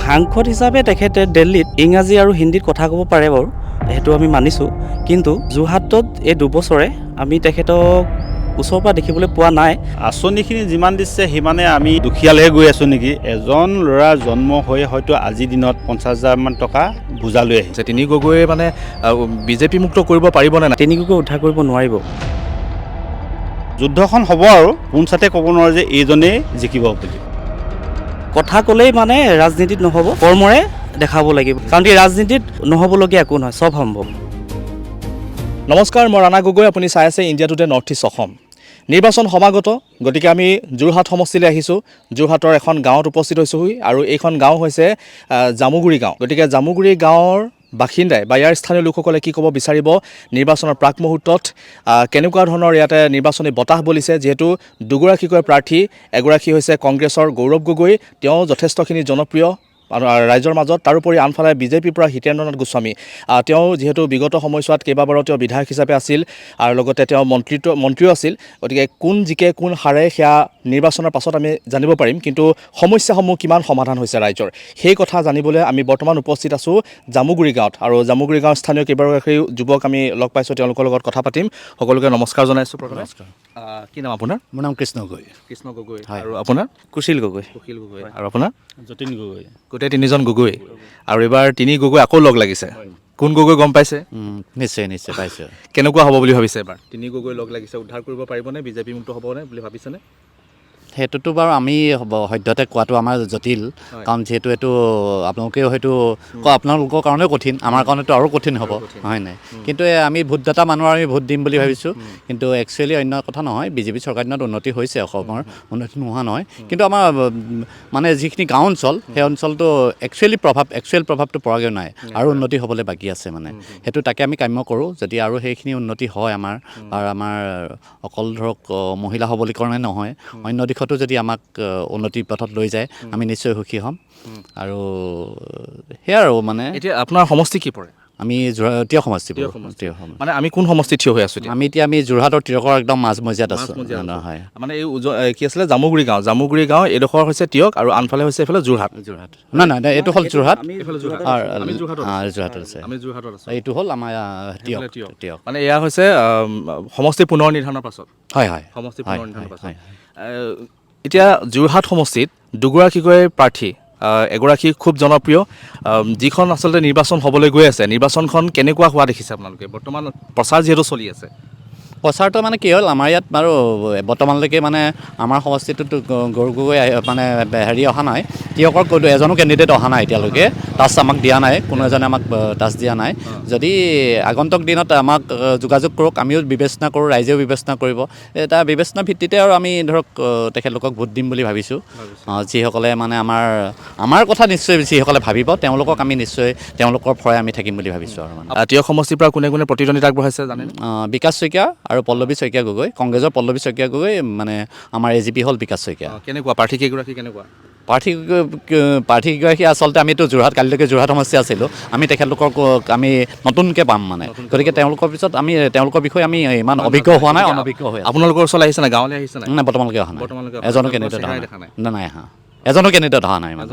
সাংসদ হিচাপে তেখেতে দিল্লীত ইংৰাজী আৰু হিন্দীত কথা ক'ব পাৰে বাৰু, সেইটো আমি মানিছোঁ। কিন্তু যোৰহাটত এই দুবছৰে আমি তেখেতক ওচৰৰ পৰা দেখিবলৈ পোৱা নাই। আঁচনিখিনি যিমান দিছে সিমানে আমি দুখীয়ালৈহে গৈ আছোঁ নেকি। এজন ল'ৰা জন্ম হৈ হয়তো আজিৰ দিনত 50,000 টকা বোজা লৈ আহিছে। তিনি গগৈয়ে মানে বিজেপি মুক্ত কৰিব পাৰিবনে নাই? তেনেকুৱাকৈ উদ্ধাৰ কৰিব নোৱাৰিব। যুদ্ধখন হ'ব আৰু পোনচাতে ক'ব নোৱাৰে যে এইজনেই জিকিব বুলি। কথা ক'লেই মানে ৰাজনীতিত নহ'ব, কৰ্মৰে দেখাব লাগিব। কাৰণ কি ৰাজনীতিত নহ'বলগীয়া একো নহয়, চব সম্ভৱ। নমস্কাৰ, মই ৰাণা গগৈ। আপুনি চাই আছে India today north east Assam. নিৰ্বাচন সমাগত, গতিকে আমি যোৰহাট সমষ্টিলৈ আহিছোঁ। যোৰহাটৰ এখন গাঁৱত উপস্থিত হৈছোঁহি আৰু এইখন গাঁও হৈছে জামুগুৰি গাঁও। গতিকে জামুগুৰি গাঁৱৰ বাসিন্দাই বা ইয়াৰ স্থানীয় লোকসকলে কি ক'ব বিচাৰিব নিৰ্বাচনৰ প্ৰাক মুহূৰ্তত, কেনেকুৱা ধৰণৰ ইয়াতে নিৰ্বাচনী বতাহ বলিছে। যিহেতু দুগৰাকীকৈ প্ৰাৰ্থী, এগৰাকী হৈছে কংগ্ৰেছৰ গৌৰৱ গগৈ, তেওঁ যথেষ্টখিনি জনপ্ৰিয় ৰাইজৰ মাজত। তাৰোপৰি আনফালে বিজেপিৰ পৰা হিতেন্দ্ৰনাথ গোস্বামী, তেওঁ যিহেতু বিগত সময়ছোৱাত কেইবাবাৰো তেওঁ বিধায়ক হিচাপে আছিল আৰু লগতে তেওঁ মন্ত্ৰীও আছিল। গতিকে কোন জিকে কোন হাৰে সেয়া নিৰ্বাচনৰ পাছত আমি জানিব পাৰিম। কিন্তু সমস্যাসমূহ কিমান সমাধান হৈছে ৰাইজৰ, সেই কথা জানিবলৈ আমি বৰ্তমান উপস্থিত আছোঁ জামুগুৰি গাঁৱত। আৰু জামুগুৰি গাঁৱৰ স্থানীয় কেইবাগৰাকী যুৱক আমি লগ পাইছোঁ, তেওঁলোকৰ লগত কথা পাতিম। সকলোকে নমস্কাৰ জনাইছোঁ। নমস্কাৰ। কি নাম আপোনাৰ? মোৰ নাম কৃষ্ণ গগৈ। কৃষ্ণ গগৈ। আৰু আপোনাৰ? কুশীল গগৈ। কুশীল গগৈ। আৰু আপোনাৰ? যতীন গগৈ। গোটেই তিনিজন গগৈ। আৰু এইবাৰ তিনি গগৈ আকৌ লগ লাগিছে। কোন গগৈ গম পাইছে? নিশ্চয় নিশ্চয় পাইছোঁ। কেনেকুৱা হ'ব বুলি ভাবিছে এবাৰ? তিনি গগৈ লগ লাগিছে, উদ্ধাৰ কৰিব পাৰিবনে? বিজেপি মুক্ত হ'বনে বুলি ভাবিছেনে? সেইটোতো বাৰু আমি সদ্যহতে কোৱাটো আমাৰ জটিল, কাৰণ যিহেতু এইটো আপোনালোকেও হয়তো আপোনালোকৰ কাৰণেও কঠিন, আমাৰ কাৰণেতো আৰু কঠিন হ'ব, হয় নাই? কিন্তু আমি ভোটদাতা মানুহ, আমি ভোট দিম বুলি ভাবিছোঁ। কিন্তু একচুৱেলি অন্য কথা নহয়, বিজেপি চৰকাৰ দিনত উন্নতি হৈছে, অসমৰ উন্নতি নোহোৱা নহয়। কিন্তু আমাৰ মানে যিখিনি গাঁও অঞ্চল, সেই অঞ্চলটো একচুৱেল প্ৰভাৱটো পৰাগৈ নাই, আৰু উন্নতি হ'বলৈ বাকী আছে। মানে সেইটো তাকে আমি কাম্য কৰোঁ, যদি আৰু সেইখিনি উন্নতি হয় আমাৰ, আৰু আমাৰ অকল ধৰক মহিলা সবলীকৰণে নহয়, অন্য দিশতো যদি আমাক উন্নতিৰ পথত লৈ যায়, আমি নিশ্চয় সুখী হ'ম। আৰু সেয়া আৰু মানে এতিয়া আপোনাৰ সমষ্টি কি পৰে? আমি তিয়ক সমষ্টি। মানে আমি কোন সমষ্টিত থিয় হৈ আছোঁ? আমি যোৰহাটৰ তিয়কৰ একদম মাজমজিয়াত আছোঁ। হয়, মানে এই কি আছিলে জামুগুৰি গাঁও এইডোখৰ হৈছে তিয়ক, আৰু আনফালে হৈছে এইফালে যোৰহাট। নাই, এইটো হ'ল যোৰহাট। যোৰহাটত আছে। এইটো হ'ল আমাৰ তিয়ক। মানে এয়া হৈছে সমষ্টি পুনৰ নিৰ্ধাৰণৰ পাছত। হয়, সমষ্টি পুনৰ নিৰ্ধাৰণৰ পাছত। এতিয়া যোৰহাট সমষ্টিত দুগৰাকীকৈ প্ৰাৰ্থী, এগৰাকী খুব জনপ্ৰিয়, যিখন আচলতে নিৰ্বাচন হ'বলৈ গৈ আছে, নিৰ্বাচনখন কেনেকুৱা হোৱা দেখিছে আপোনালোকে? বৰ্তমান প্ৰচাৰ যিহেতু চলি আছে। প্ৰচাৰটো মানে কি হ'ল, আমাৰ ইয়াত বাৰু বৰ্তমানলৈকে মানে আমাৰ সমষ্টিটোত গৌৰৱ গগৈ মানে অহা নাই, তিয়কৰ এজনো কেণ্ডিডেট অহা নাই এতিয়ালৈকে। টাচ আমাক দিয়া নাই, কোনো এজনে আমাক টাচ দিয়া নাই। যদি আগন্তুক দিনত আমাক যোগাযোগ কৰক, আমিও বিবেচনা কৰোঁ, ৰাইজেও বিবেচনা কৰিব। এটা বিবেচনা ভিত্তিতে আৰু আমি ধৰক তেখেতলোকক ভোট দিম বুলি ভাবিছোঁ। যিসকলে মানে আমাৰ কথা নিশ্চয় যিসকলে ভাবিব, তেওঁলোকক আমি নিশ্চয় তেওঁলোকৰ ফৰাই আমি থাকিম বুলি ভাবিছোঁ। আৰু মানে তিয়ক সমষ্টিৰ পৰা কোনে কোনে প্ৰতিদ্বন্দ্বিতা আগবঢ়াইছে জানে? বিকাশ শইকীয়া আৰু পল্লৱী শইকীয়া গগৈ, কংগ্ৰেছৰ পল্লৱী শইকীয়া গগৈ, মানে আমাৰ AGP হ'ল বিকাশ শইকীয়া। কেনেকুৱা প্ৰাৰ্থী কেইগৰাকী? কেনেকুৱা প্ৰাৰ্থীগৰাকী? আচলতে আমিতো কালিলৈকে যোৰহাট সমষ্টি আছিলোঁ, আমি তেখেতলোকক আমি নতুনকৈ পাম মানে। গতিকে তেওঁলোকৰ পিছত তেওঁলোকৰ বিষয়ে আমি ইমান অভিজ্ঞ হোৱা নাই, অনভিজ্ঞ হৈ আছোঁ। আপোনালোকৰ ওচৰলৈ আহিছে নাই? গাঁৱলৈ আহিছে নাই? নাই, বৰ্তমানলৈকে অহা নাই। এজনো কেণ্ডিডেট অহা নাই। এজনো কেণ্ডিডেট অহা নাই মানে।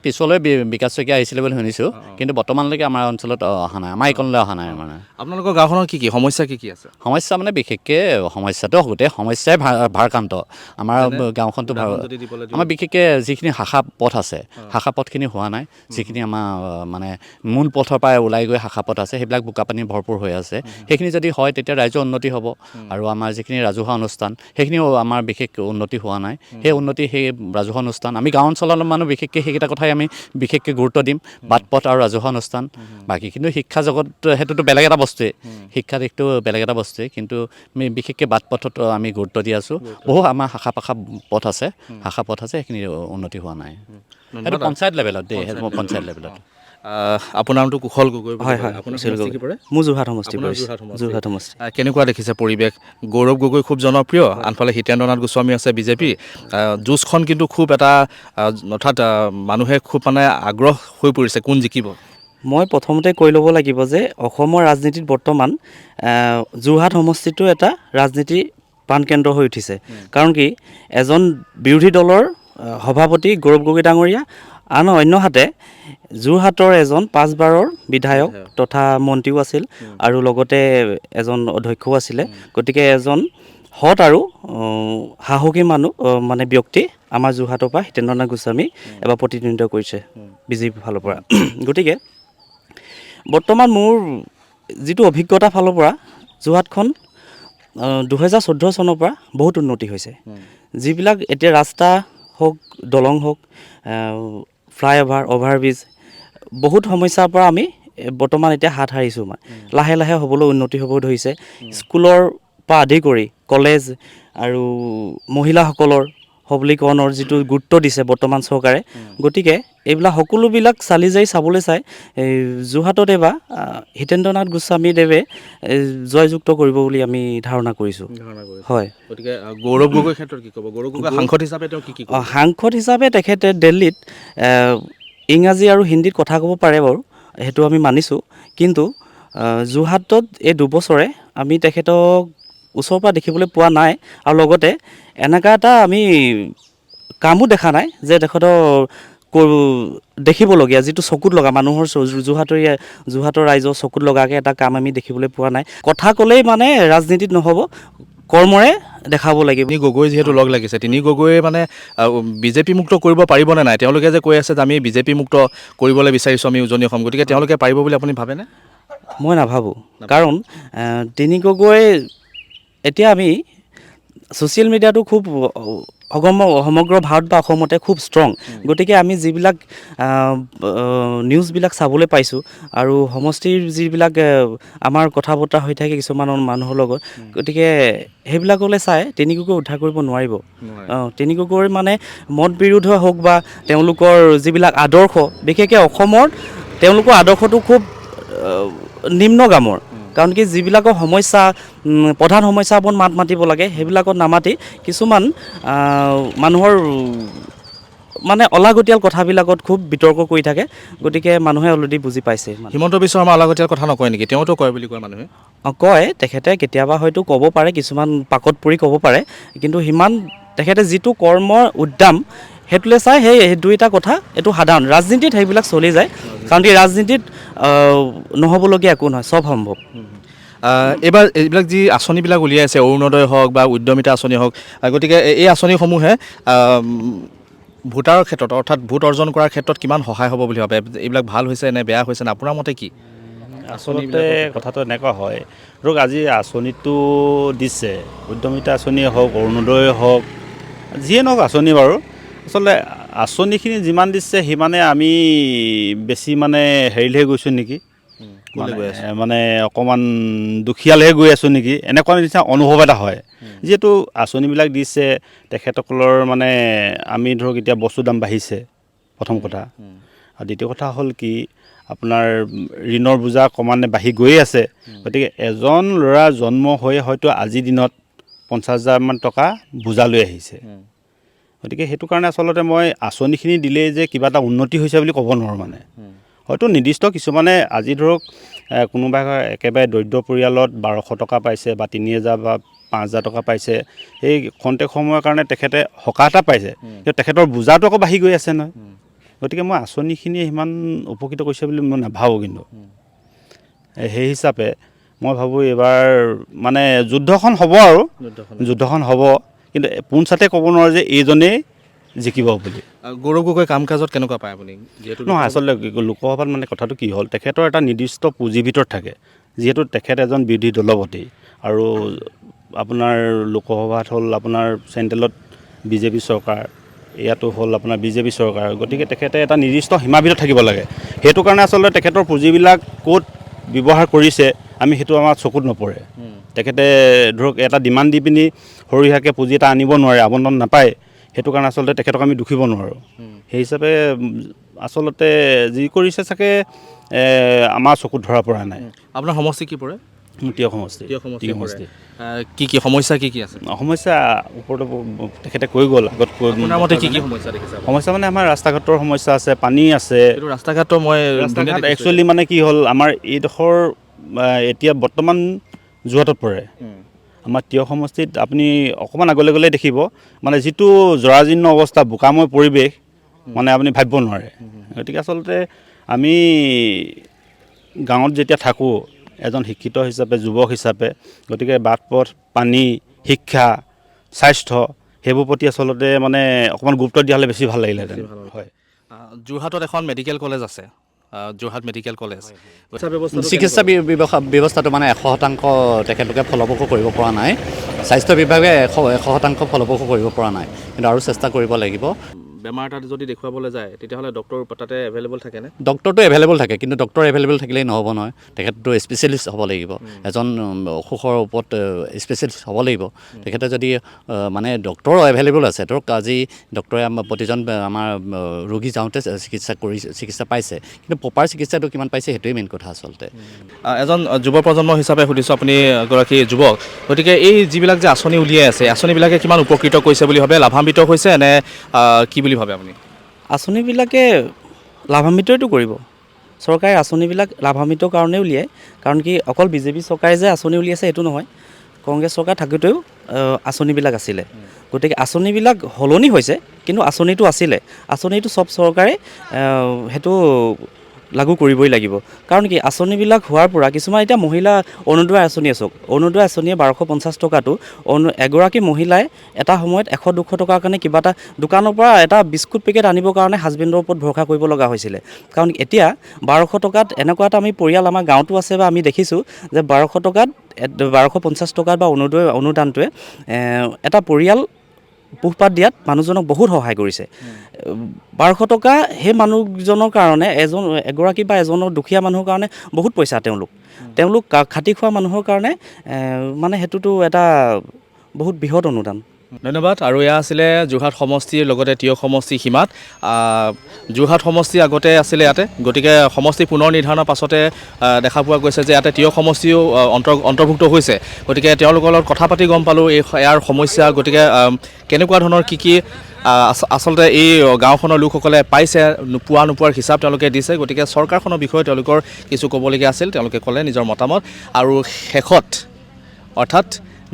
পিছলৈ বিকাশ শইকীয়া আহিছিলে বুলি শুনিছোঁ, কিন্তু বৰ্তমানলৈকে আমাৰ অঞ্চলত অহা নাই, আমাৰ এইকণলৈ অহা নাই মানে। আপোনালোকৰ গাঁওখনৰ কি সমস্যা কি আছে? সমস্যা মানে বিশেষকৈ সমস্যাটো গোটেই সমস্যাই ভাৰকান্ত। আমাৰ গাঁওখনটো আমাৰ বিশেষকৈ যিখিনি শাখা পথ আছে, শাখা পথখিনি হোৱা নাই। যিখিনি আমাৰ মানে মূল পথৰ পৰা ওলাই গৈ শাখা পথ আছে, সেইবিলাক বোকা পানী ভৰপূৰ হৈ আছে। সেইখিনি যদি হয়, তেতিয়া ৰাইজৰ উন্নতি হ'ব। আৰু আমাৰ যিখিনি ৰাজহুৱা অনুষ্ঠান, সেইখিনিও আমাৰ বিশেষ উন্নতি হোৱা নাই। সেই ৰাজহুৱা অনুষ্ঠান, আমি গাঁও অঞ্চলৰ মানুহ বিশেষকৈ সেইকেইটা কথাই আমি বিশেষকৈ গুৰুত্ব দিম, বাট পথ আৰু ৰাজহুৱা অনুষ্ঠান। বাকী কিন্তু শিক্ষা জগত সেইটোতো বেলেগ এটা বস্তুৱেই, শিক্ষা দিশটো বেলেগ এটা বস্তুৱেই, কিন্তু আমি বিশেষকৈ বাট পথত আমি গুৰুত্ব দি আছোঁ। বহু আমাৰ শাখা পথ আছে, সেইখিনি উন্নতি হোৱা নাই। সেইটো পঞ্চায়ত লেভেলত দেই, পঞ্চায়ত লেভেলত। আপোনাৰ নামটো কুশল গগৈ? হয়, মোৰ যোৰহাট সমষ্টি। কেনেকুৱা দেখিছে পৰিৱেশ? গৌৰৱ গগৈ খুব জনপ্ৰিয়, আনফালে হিতেন্দ্ৰনাথ গোস্বামী আছে বিজেপি। যুঁজখন কিন্তু খুব এটা, অৰ্থাৎ মানুহে খুব মানে আগ্ৰহ হৈ পৰিছে, কোন জিকিব? মই প্ৰথমতে কৈ ল'ব লাগিব যে অসমৰ ৰাজনীতিত বৰ্তমান যোৰহাট সমষ্টিটো এটা ৰাজনীতিৰ প্ৰাণকেন্দ্ৰ হৈ উঠিছে। কাৰণ কি, এজন বিৰোধী দলৰ সভাপতি গৌৰৱ গগৈ ডাঙৰীয়া আন অন্যহাতে যোৰহাটৰ এজন 5 বাৰৰ বিধায়ক তথা মন্ত্ৰীও আছিল আৰু লগতে এজন অধ্যক্ষও আছিলে। গতিকে এজন সৎ আৰু সাহসী মানুহ মানে ব্যক্তি আমাৰ যোৰহাটৰ পৰা হিতেন্দ্ৰ নাথ গোস্বামী এবাৰ প্ৰতিনিধিত্ব কৰিছে বিজেপিৰ ফালৰ পৰা। গতিকে বৰ্তমান মোৰ যিটো অভিজ্ঞতাৰ ফালৰ পৰা যোৰহাটখন 2014 চনৰ পৰা বহুত উন্নতি হৈছে। যিবিলাক এতিয়া ৰাস্তা হওক, দলং হওক, ফ্লাইঅভাৰ, অভাৰব্ৰিজ, বহুত সমস্যাৰ পৰা আমি বৰ্তমান এতিয়া হাত সাৰিছোঁ। লাহে লাহে হ'বলৈ উন্নতি হ'ব ধৰিছে। স্কুলৰ পৰা আদি কৰি কলেজ আৰু মহিলাসকলৰ সবলীকৰণৰ যিটো গুৰুত্ব দিছে বৰ্তমান চৰকাৰে, গতিকে এইবিলাক সকলোবিলাক চালি জাৰি চাবলৈ চাই যোৰহাটত এইবাৰ হিতেন্দ্ৰ নাথ গোস্বামী দেৱে জয়যুক্ত কৰিব বুলি আমি ধাৰণা কৰিছোঁ। হয়। গতিকে গৌৰৱ গগৈৰ ক্ষেত্ৰত কি ক'ব? গৌৰৱ গগৈ সাংসদ হিচাপে তেওঁ কি সাংসদ হিচাপে তেখেতে দিল্লীত ইংৰাজী আৰু হিন্দীত কথা ক'ব পাৰে বাৰু, সেইটো আমি মানিছোঁ। কিন্তু যোৰহাটত এই 2 বছৰে আমি তেখেতক ওচৰৰ পৰা দেখিবলৈ পোৱা নাই আৰু লগতে এনেকুৱা এটা আমি কামো দেখা নাই যে তেখেতৰ দেখিবলগীয়া যিটো চকুত লগা মানুহৰ যোৰহাটৰ ৰাইজৰ চকুত লগাকৈ এটা কাম আমি দেখিবলৈ পোৱা নাই। কথা ক'লেই মানে ৰাজনীতিত নহ'ব, কৰ্মৰে দেখাব লাগিব। তিনি গগৈ যিহেতু লগ লাগিছে, তিনি গগৈয়ে মানে বিজেপি মুক্ত কৰিব পাৰিবনে নাই? তেওঁলোকে যে কৈ আছে যে আমি বিজেপি মুক্ত কৰিবলৈ বিচাৰিছোঁ আমি উজনি অসম, গতিকে তেওঁলোকে পাৰিব বুলি আপুনি ভাবেনে? মই নাভাবোঁ, কাৰণ তিনি গগৈ এতিয়া আমি ছ'চিয়েল মিডিয়াটো খুব সমগ্ৰ ভাৰত বা অসমতে খুব ষ্ট্ৰং। গতিকে আমি যিবিলাক নিউজবিলাক চাবলৈ পাইছোঁ আৰু সমষ্টিৰ যিবিলাক আমাৰ কথা বতৰা হৈ থাকে কিছুমান মানুহৰ লগত, গতিকে সেইবিলাকলৈ চাই তিনি গগৈ উদ্ধাৰ কৰিব নোৱাৰিব। তিনি গগৈৰ মানে মত বিৰোধ হওক বা তেওঁলোকৰ যিবিলাক আদৰ্শ, বিশেষকৈ অসমৰ তেওঁলোকৰ আদৰ্শটো খুব নিম্নগামৰ। কাৰণ কি যিবিলাকৰ সমস্যা, প্ৰধান সমস্যাৰ ওপৰত মাত মাতিব লাগে, সেইবিলাকত নামাতি কিছুমান মানুহৰ মানে অলাগতিয়াল কথাবিলাকত খুব বিতৰ্ক কৰি থাকে। গতিকে মানুহে অলৰেডি বুজি পাইছে। হিমন্ত বিশ্ব শৰ্মা অলাগতিয়াল কথা নকয় নেকি? তেওঁতো কয় বুলি কয় মানুহে। কয়, তেখেতে কেতিয়াবা হয়তো ক'ব পাৰে, কিছুমান পাকত পৰি ক'ব পাৰে, কিন্তু সিমান তেখেতে যিটো কৰ্মৰ উদ্যম সেইটোলৈ চাই সেই 2টা কথা এইটো সাধাৰণ। ৰাজনীতিত সেইবিলাক চলি যায়, কাৰণ কি ৰাজনীতিত নহ'বলগীয়া একো নহয়, চব সম্ভৱ। এইবাৰ এইবিলাক যি আঁচনিবিলাক উলিয়াইছে, অৰুণোদয় হওক বা উদ্যমিতা আঁচনি হওক, গতিকে এই আঁচনিসমূহে ভোটাৰৰ ক্ষেত্ৰত অৰ্থাৎ ভোট অৰ্জন কৰাৰ ক্ষেত্ৰত কিমান সহায় হ'ব বুলি ভাবে? এইবিলাক ভাল হৈছে নে বেয়া হৈছে নে আপোনাৰ মতে কি? আচলতে কথাটো এনেকুৱা হয়, ধৰক আজি আঁচনিটো দিছে, উদ্যমিতা আঁচনিয়ে হওক, অৰুণোদয়ে হওক, যিয়ে নহওক আঁচনি বাৰু, আচলতে আঁচনিখিনি যিমান দিছে সিমানে আমি বেছি মানে হেৰিলৈহে গৈছোঁ নেকি, মানে অকণমান দুখীয়ালৈহে গৈ আছোঁ নেকি, এনেকুৱা নিচিনা অনুভৱ এটা হয়। যিহেতু আঁচনিবিলাক দিছে তেখেতসকলৰ মানে আমি ধৰক এতিয়া বস্তুৰ দাম বাঢ়িছে প্ৰথম কথা, আৰু দ্বিতীয় কথা হ'ল কি আপোনাৰ ঋণৰ বোজা ক্ৰমান্বয়ে বাঢ়ি গৈয়ে আছে। গতিকে এজন ল'ৰা জন্ম হৈ হয়তো আজিৰ দিনত 50,000 টকা বোজা লৈ আহিছে। গতিকে সেইটো কাৰণে আচলতে মই আঁচনিখিনি দিলেই যে কিবা এটা উন্নতি হৈছে বুলি ক'ব নোৱাৰোঁ। মানে হয়তো নিৰ্দিষ্ট কিছুমানে আজি ধৰক কোনোবাই একেবাৰে দৰিদ্ৰ পৰিয়ালত 1200 টকা পাইছে বা 3000 বা 5000 টকা পাইছে, সেই খন্তেক সময়ৰ কাৰণে তেখেতে সকাহ এটা পাইছে, কিন্তু তেখেতৰ বোজাটো আকৌ বাঢ়ি গৈ আছে নহয়। গতিকে মই আঁচনিখিনিয়ে সিমান উপকৃত কৰিছে বুলি মই নাভাবোঁ। কিন্তু সেই হিচাপে মই ভাবোঁ এইবাৰ মানে যুদ্ধখন হ'ব আৰু যুদ্ধখন হ'ব, কিন্তু পোনচাতে ক'ব নোৱাৰোঁ যে এইজনেই জিকিব বুলি। গৌৰৱ গগৈ কাম কাজত কেনেকুৱা পায় আপুনি? যিহেতু নহয়, আচলতে লোকসভাত মানে কথাটো কি হ'ল, তেখেতৰ এটা নিৰ্দিষ্ট পুঁজিৰ ভিতৰত থাকে। যিহেতু তেখেত এজন বিৰোধী দলপতি আৰু আপোনাৰ লোকসভাত হ'ল আপোনাৰ চেণ্ট্ৰেলত বিজেপি চৰকাৰ, ইয়াতো হ'ল আপোনাৰ বিজেপি চৰকাৰ। গতিকে তেখেতে এটা নিৰ্দিষ্ট সীমাৰ ভিতৰত থাকিব লাগে। সেইটো কাৰণে আচলতে তেখেতৰ পুঁজিবিলাক ক'ত ব্যৱহাৰ কৰিছে আমি সেইটো আমাৰ চকুত নপৰে। তেখেতে ধৰক এটা ডিমাণ্ড দি পিনি সৰহীয়াকৈ পুঁজি এটা আনিব নোৱাৰে, আবণ্টন নাপায়। সেইটো কাৰণে আচলতে তেখেতক আমি দুখিব নোৱাৰোঁ। সেই হিচাপে আচলতে যি কৰিছে চাগে আমাৰ চকুত ধৰা পৰা নাই। আপোনাৰ সমষ্টি কি পৰে? তিয়ক সমষ্টি। কি কি সমস্যা কি কি আছে? সমস্যা ওপৰতে তেখেতে কৈ গ'ল, আগত কৈ। আপোনাৰ মতে কি কি সমস্যা দেখিছে? সমস্যা মানে আমাৰ ৰাস্তা ঘাটৰ সমস্যা আছে, পানী আছে। ৰাস্তা ঘাটৰ ৰাস্তা ঘাট একচুৱেলি মানে কি হ'ল, আমাৰ এইডোখৰ এতিয়া বৰ্তমান যোৰহাটত পৰে। আমাৰ তিয়ক সমষ্টিত আপুনি অকণমান আগলৈ গ'লে দেখিব মানে যিটো জৰাজীৰ্ণ অৱস্থা, বোকাময় পৰিৱেশ, মানে আপুনি ভাবিব নোৱাৰে। গতিকে আচলতে আমি গাঁৱত যেতিয়া থাকোঁ এজন শিক্ষিত হিচাপে, যুৱক হিচাপে, গতিকে বাট পথ, পানী, শিক্ষা, স্বাস্থ্য সেইবোৰ প্ৰতি আচলতে মানে অকণমান গুৰুত্ব দিয়া হ'লে বেছি ভাল লাগিলেহেঁতেন। হয়, যোৰহাটত এখন মেডিকেল কলেজ আছে, যোৰহাট মেডিকেল কলেজ। চিকিৎসা ব্যৱস্থাটো মানে 100% তেখেতলোকে ফলপ্ৰসূ কৰিব পৰা নাই। স্বাস্থ্য বিভাগে 100% ফলপ্ৰসূ কৰিব পৰা নাই, কিন্তু আৰু চেষ্টা কৰিব লাগিব। বেমাৰ এটা যদি দেখুৱাবলৈ যায় তেতিয়াহ'লে ডক্টৰ তাতে এভেইলেবল থাকেনে? ডক্টৰটো এভেইলেবল থাকে, কিন্তু ডক্টৰ এভেইলেবল থাকিলেই নহ'ব নহয়, তেখেতটো স্পেচিয়েলিষ্ট হ'ব লাগিব। এজন অসুখৰ ওপৰত স্পেচিয়েলিষ্ট হ'ব লাগিব। তেখেতে যদি মানে ডক্টৰ এভেইলেবল আছে, ধৰক আজি ডক্টৰে প্ৰতিজন আমাৰ ৰোগী যাওঁতে চিকিৎসা পাইছে, কিন্তু প্ৰপাৰ চিকিৎসাটো কিমান পাইছে সেইটোৱে মেইন কথা আচলতে। এজন যুৱ প্ৰজন্ম হিচাপে সুধিছোঁ, আপুনি এগৰাকী যুৱক, গতিকে এই যিবিলাক যে আঁচনি উলিয়াই আছে, আঁচনিবিলাকে কিমান উপকৃত কৰিছে বুলি ভাবে? লাভান্বিত হৈছে নে কি বুলি ভাবে আপুনি? আঁচনিবিলাকে লাভান্বিতইটো কৰিব। চৰকাৰে আঁচনিবিলাক লাভান্বিতৰ কাৰণে উলিয়ায়, কাৰণ কি অকল বিজেপি চৰকাৰে যে আঁচনি উলিয়াইছে সেইটো নহয়, কংগ্ৰেছ চৰকাৰ থাকোঁতেও আঁচনিবিলাক আছিলে। গতিকে আঁচনিবিলাক সলনি হৈছে, কিন্তু আঁচনিটো আছিলে। আঁচনিটো চব চৰকাৰে সেইটো লাগু কৰিবই লাগিব। কাৰণ কি আঁচনিবিলাক হোৱাৰ পৰা কিছুমান এতিয়া মহিলা অৰুণোদয় আঁচনি আছক, অৰুণোদয় আঁচনিয়ে 1250 টকাটো এগৰাকী মহিলাই এটা সময়ত 100-200 টকাৰ কাৰণে কিবা এটা দোকানৰ পৰা এটা বিস্কুট পেকেট আনিবৰ কাৰণে হাজবেণ্ডৰ ওপৰত ভৰসা কৰিব লগা হৈছিলে। কাৰণ এতিয়া 1200 টকাত এনেকুৱা এটা আমি পৰিয়াল আমাৰ গাঁৱতো আছে বা আমি দেখিছোঁ যে 1200 টকাত 1250 টকাত বা অনুদানটোৱে এটা পৰিয়াল পোহপাত দিয়াত মানুহজনক বহুত সহায় কৰিছে। 1200 টকা সেই মানুহজনৰ কাৰণে এগৰাকী বা এজনৰ দুখীয়া মানুহৰ কাৰণে বহুত পইচা। তেওঁলোক খাটি খোৱা মানুহৰ কাৰণে মানে সেইটোতো এটা বহুত বৃহৎ অনুদান। ধন্যবাদ। আৰু এয়া আছিলে যোৰহাট সমষ্টিৰ লগতে তিয়ক সমষ্টি সীমাত। যোৰহাট সমষ্টি আগতে আছিলে ইয়াতে, গতিকে সমষ্টি পুনৰ নিৰ্ধাৰণৰ পাছতে দেখা পোৱা গৈছে যে ইয়াতে তিয়ক সমষ্টিও অন্তৰ্ভুক্ত হৈছে। গতিকে তেওঁলোকৰ লগত কথা পাতি গম পালোঁ ইয়াৰ সমস্যা, গতিকে কেনেকুৱা ধৰণৰ কি আচলতে এই গাঁওখনৰ লোকসকলে পাইছে, নোপোৱাৰ হিচাপ তেওঁলোকে দিছে। গতিকে চৰকাৰখনৰ বিষয়ে তেওঁলোকৰ কিছু ক'বলগীয়া আছিল, তেওঁলোকে ক'লে নিজৰ মতামত। আৰু শেষত অৰ্থাৎ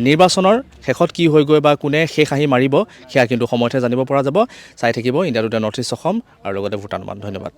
নিৰ্বাচনৰ শেষত কি হৈ গৈ বা কোনে শেষ আহি মাৰিব সেয়া কিন্তু সময়তহে জানিব পৰা যাব। চাই থাকিব India today north east Assam আৰু লগতে ভোটানুমান। ধন্যবাদ।